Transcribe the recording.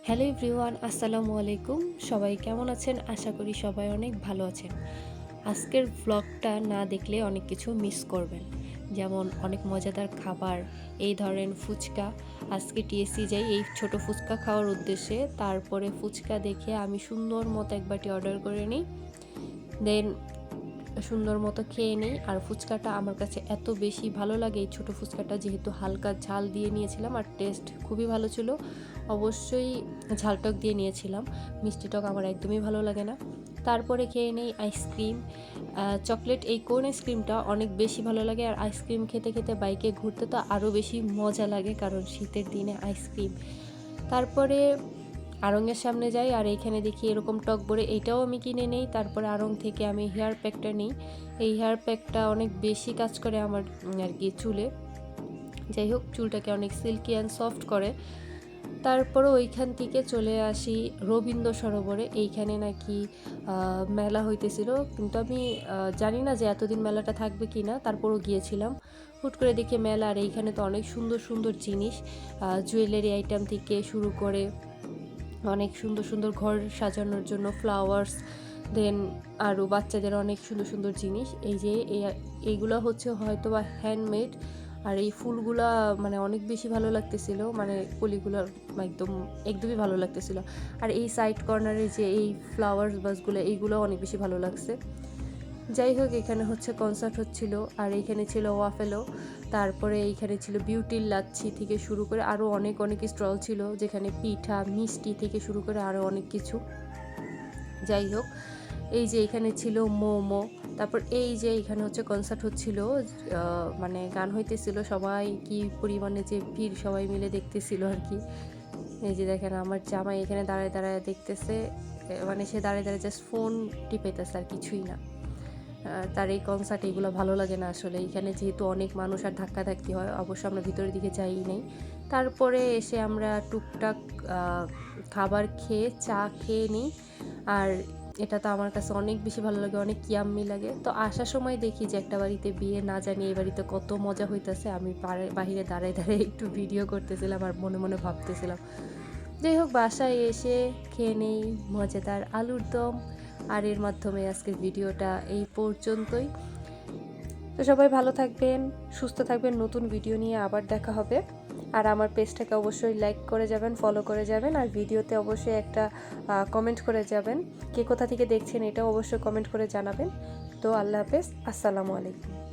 Hello everyone, আসসালামু আলাইকুম। সবাই কেমন আছেন? আশা করি সবাই অনেক ভালো আছেন। আজকের ব্লগটা না দেখলে অনেক কিছু মিস করবেন, যেমন অনেক মজাদার খাবার, এই ধরেন ফুচকা। আজকে টিএসসি যাই এই ছোট ফুচকা খাওয়ার উদ্দেশ্যে। তারপরে ফুচকা দেখে আমি সুন্দর মতো এক বাটি অর্ডার করে নিই, দেন সুন্দর মতো খেয়ে নিই। আর ফুচকাটা আমার কাছে এত বেশি ভালো লাগে, এই ছোটো ফুচকাটা যেহেতু হালকা ঝাল দিয়ে নিয়েছিলাম আর টেস্ট খুবই ভালো ছিল। অবশ্যই ঝালটক দিয়ে নিয়েছিলাম, মিষ্টি টক আমার একদমই ভালো লাগে না। তারপরে খেয়ে নেই আইসক্রিম, চকলেট, এই কোন আইসক্রিমটা অনেক বেশি ভালো লাগে। আর আইসক্রিম খেতে খেতে বাইকে ঘুরতে তো আরও বেশি মজা লাগে, কারণ শীতের দিনে আইসক্রিম। তারপরে আড়ংয়ের সামনে যাই আর এইখানে দেখি এরকম টক বড়ে, এইটাও আমি কিনে নেই। তারপরে আড়ং থেকে আমি হেয়ার প্যাকটা নিই। এই হেয়ার প্যাকটা অনেক বেশি কাজ করে আমার আর কি চুলে, যাই হোক চুলটাকে অনেক সিল্কি অ্যান্ড সফট করে। তারপরে ওইখান থেকে চলে আসি রবীন্দ্র সরোবরে। এইখানে নাকি মেলা হইতেছিল, কিন্তু আমি জানি না যে এতদিন মেলাটা থাকবে কি না। তারপরও গিয়েছিলাম, হুট করে দেখি মেলা। আর এইখানে তো অনেক সুন্দর সুন্দর জিনিস, জুয়েলারি আইটেম থেকে শুরু করে অনেক সুন্দর সুন্দর ঘর সাজানোর জন্য ফ্লাওয়ার্স, দেন আরও বাচ্চাদের অনেক সুন্দর সুন্দর জিনিস। এই যে এইগুলো হচ্ছে হয়তো বা হ্যান্ডমেড। আর এই ফুলগুলা মানে অনেক বেশি ভালো লাগতেছিল, মানে কলিগুলো একদমই ভালো লাগতেছিল। আর এই সাইড কর্নারে যে এই ফ্লাওয়ার্স বাসগুলো, এইগুলো অনেক বেশি ভালো লাগছে। যাই হোক, এখানে হচ্ছে কনসার্ট হচ্ছিল। আর এইখানে ছিল ওয়াফেলো, তারপরে এইখানে ছিল বিউটির লাচ্ছি থেকে শুরু করে আরও অনেক অনেক স্টল ছিল, যেখানে পিঠা মিষ্টি থেকে শুরু করে আরও অনেক কিছু। যাই হোক, এই যে এখানে ছিল মোমো। তারপর এই যে এখানে হচ্ছে কনসার্ট হচ্ছিল, মানে গান হইতেছিল, সবাই কি পরিমাণে যে ভিড়, সবাই মিলে দেখতেছিল আর কি। এই যে দেখেন আমার জামাই এখানে দাঁড়ায় দাঁড়ায় দেখতেছে, মানে সে দাঁড়ায় দাঁড়ায় জাস্ট ফোন টিপেতেছে আর কিছুই না। তার এই কনসার্ট এগুলো ভালো লাগে না আসলে। এখানে যেহেতু অনেক মানুষ আর ধাক্কাধাক্কি হয়, অবশ্য আমরা ভিতরের দিকে যাই নাই। তারপরে এসে আমরা টুকটাক খাবার খেয়ে চা খেয়ে নিই। আর এটা তো আমার কাছে অনেক বেশি ভালো লাগে, অনেক ইয়াম্মি লাগে। তো আসার সময় দেখি যে একটা বাড়িতে বিয়ে, না জানি এই বাড়িতে কত মজা হইতেছে। আমি বাহিরে দাঁড়ায় দাঁড়ায় একটু ভিডিও করতেছিলাম আর মনে মনে ভাবতেছিলাম। যাই হোক, বাসায় এসে খেয়ে নেই মজাদার আলুর দম। আর এর মাধ্যমে আজকের ভিডিওটা এই পর্যন্তই। তো সবাই ভালো থাকবেন, সুস্থ থাকবেন, নতুন ভিডিও নিয়ে আবার দেখা হবে। আর আমার পেজটাকে অবশ্যই লাইক করে যাবেন, ফলো করে যাবেন। আর ভিডিওতে অবশ্যই একটা কমেন্ট করে যাবেন, কে কোথা থেকে দেখছেন এটাও অবশ্যই কমেন্ট করে জানাবেন। তো আল্লাহ হাফেজ, আসসালামু আলাইকুম।